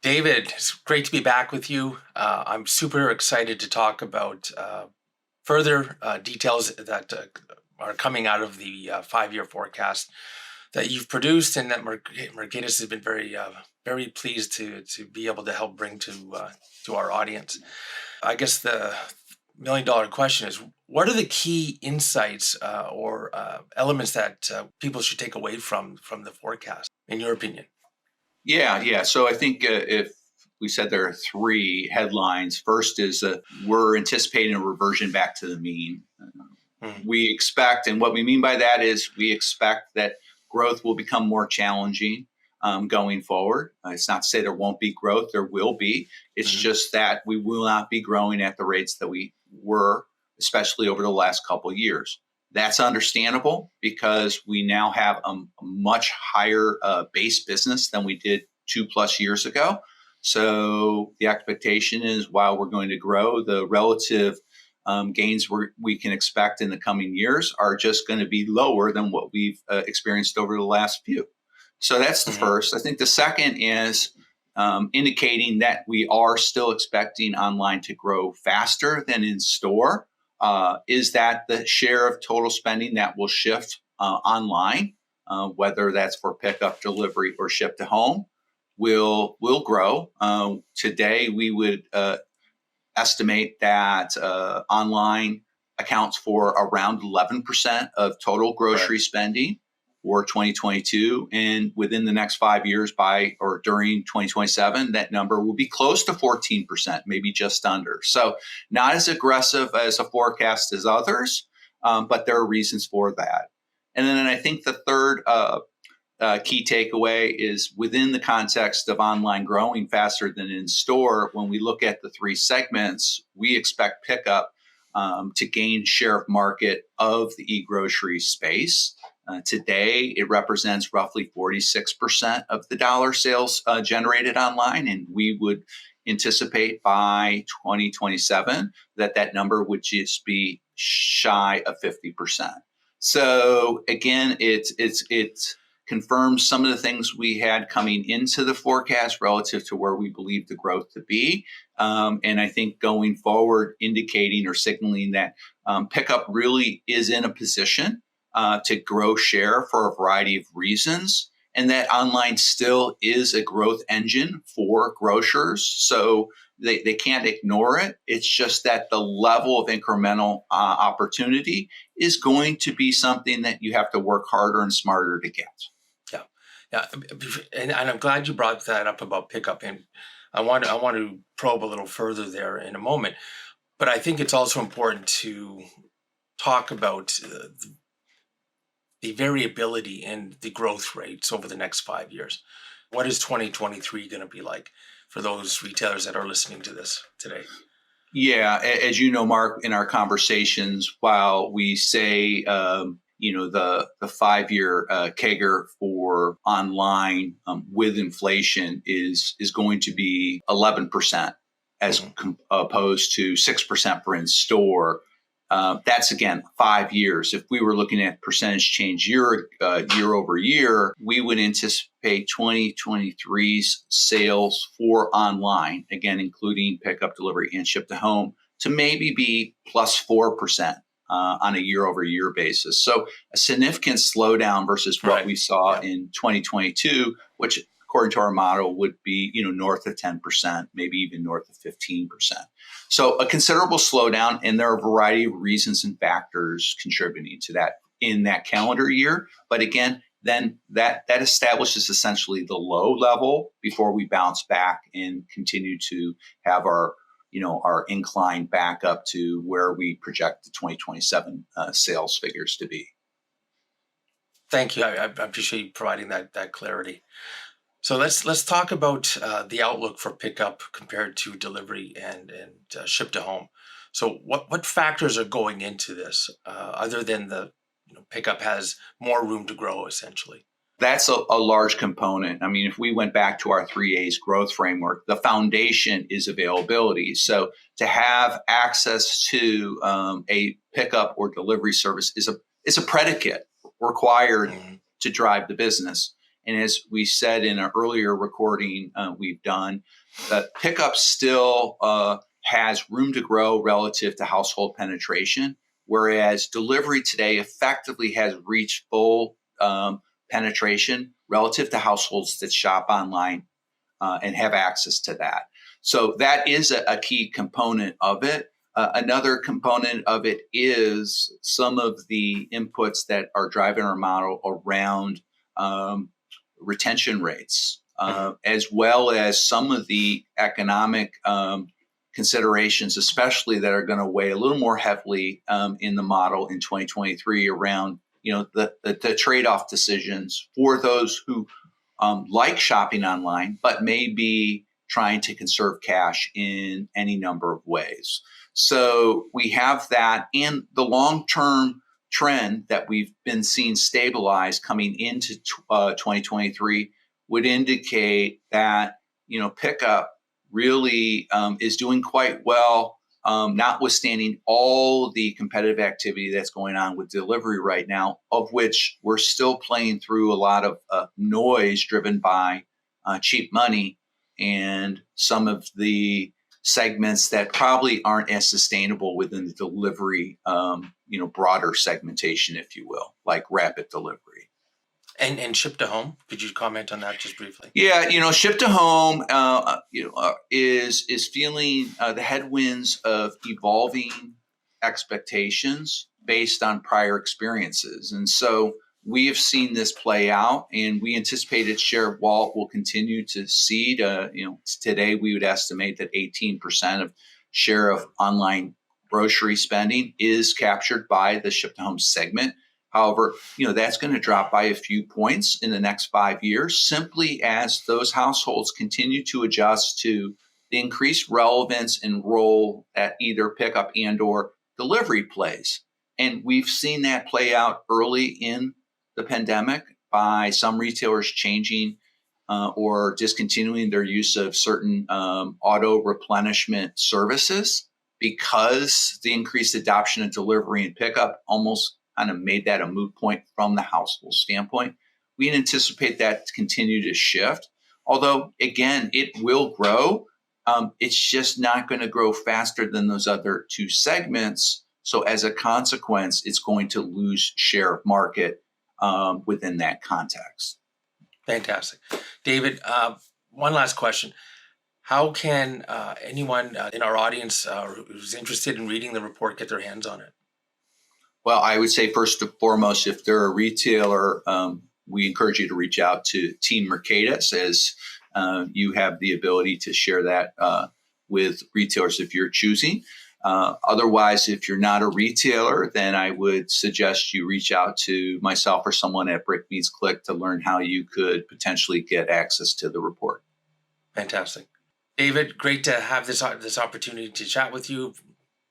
David, it's great to be back with you. I'm super excited to talk about further details that are coming out of the 5-year forecast that you've produced, and that Mercatus has been very pleased to be able to help bring to our audience. I guess the $1 million question is: what are the key insights or elements that people should take away from the forecast, in your opinion? Yeah. So I think if we said there are three headlines, first is we're anticipating a reversion back to the mean. We expect, and what we mean by that is we expect that growth will become more challenging going forward. It's not to say there won't be growth, there will be. It's just that we will not be growing at the rates that we were, especially over the last couple of years. That's understandable because we now have a much higher base business than we did 2+ years ago. So the expectation is, while we're going to grow, the relative gains we can expect in the coming years are just going to be lower than what we've experienced over the last few. So that's the first. I think the second is indicating that we are still expecting online to grow faster than in store. Is that the share of total spending that will shift online, whether that's for pickup, delivery, or ship to home, will grow. Today, we would estimate that online accounts for around 11% of total grocery spending for 2022. And within the next 5 years, by or during 2027, that number will be close to 14%, maybe just under. So not as aggressive as a forecast as others, but there are reasons for that. And then I think the third key takeaway is, within the context of online growing faster than in store, when we look at the three segments, we expect pickup to gain share of market of the eGrocery space. Today, it represents roughly 46% of the dollar sales generated online, and we would anticipate by 2027 that number would just be shy of 50%. So again, it confirms some of the things we had coming into the forecast relative to where we believe the growth to be. And I think going forward, indicating or signaling that pickup really is in a position to grow share for a variety of reasons, and that online still is a growth engine for grocers. So they can't ignore it. It's just that the level of incremental opportunity is going to be something that you have to work harder and smarter to get. Yeah, and I'm glad you brought that up about pickup, and I want to probe a little further there in a moment. But I think it's also important to talk about the variability in the growth rates over the next 5 years. What is 2023 going to be like for those retailers that are listening to this today? Yeah, as you know, Mark, in our conversations, while we say the 5-year CAGR for online with inflation is going to be 11% as opposed to 6% for in store. That's, again, 5 years. If we were looking at percentage change year over year, we would anticipate 2023's sales for online, again, including pickup, delivery, and ship to home, to maybe be plus 4%. On a year-over-year basis. So a significant slowdown versus what we saw in 2022, which, according to our model, would be north of 10%, maybe even north of 15%. So a considerable slowdown, and there are a variety of reasons and factors contributing to that in that calendar year. But again, then that establishes essentially the low level before we bounce back and continue to have our incline back up to where we project the 2027 sales figures to be. Thank you. I appreciate you providing that clarity. So let's talk about the outlook for pickup compared to delivery and ship to home. So what factors are going into this other than the pickup has more room to grow, essentially? That's a large component. I mean, if we went back to our 3A's growth framework, the foundation is availability. So to have access to a pickup or delivery service is a predicate required to drive the business. And as we said in an earlier recording we've done, pickup still has room to grow relative to household penetration, whereas delivery today effectively has reached full penetration relative to households that shop online and have access to that. So that is a key component of it. Another component of it is some of the inputs that are driving our model around retention rates, as well as some of the economic considerations, especially that are going to weigh a little more heavily in the model in 2023 around the trade-off decisions for those who like shopping online, but may be trying to conserve cash in any number of ways. So we have that, and the long-term trend that we've been seeing stabilize coming into 2023 would indicate that pickup really is doing quite well, notwithstanding all the competitive activity that's going on with delivery right now, of which we're still playing through a lot of noise driven by cheap money and some of the segments that probably aren't as sustainable within the delivery, broader segmentation, if you will, like rapid delivery. And ship to home. Could you comment on that just briefly? Yeah, ship to home, is feeling the headwinds of evolving expectations based on prior experiences, and so we have seen this play out, and we anticipate its share of wallet will continue to cede. Today we would estimate that 18% of share of online grocery spending is captured by the ship to home segment. However, that's going to drop by a few points in the next 5 years, simply as those households continue to adjust to the increased relevance and role that either pickup and or delivery plays. And we've seen that play out early in the pandemic by some retailers changing or discontinuing their use of certain auto replenishment services because the increased adoption of delivery and pickup almost kind of made that a moot point from the household standpoint. We anticipate that to continue to shift, although, again, it will grow. It's just not going to grow faster than those other two segments. So as a consequence, it's going to lose share of market within that context. Fantastic. David, one last question. How can anyone in our audience who's interested in reading the report get their hands on it? Well, I would say first and foremost, if they're a retailer, we encourage you to reach out to Team Mercatus, as you have the ability to share that with retailers if you're choosing. Otherwise, if you're not a retailer, then I would suggest you reach out to myself or someone at Brick Meets Click to learn how you could potentially get access to the report. Fantastic. David, great to have this opportunity to chat with you.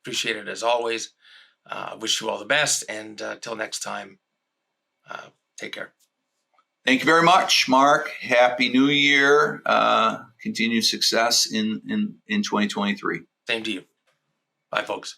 Appreciate it as always. Wish you all the best, and till next time, take care. Thank you very much, Mark. Happy New Year. Continued success in 2023. Same to you. Bye, folks.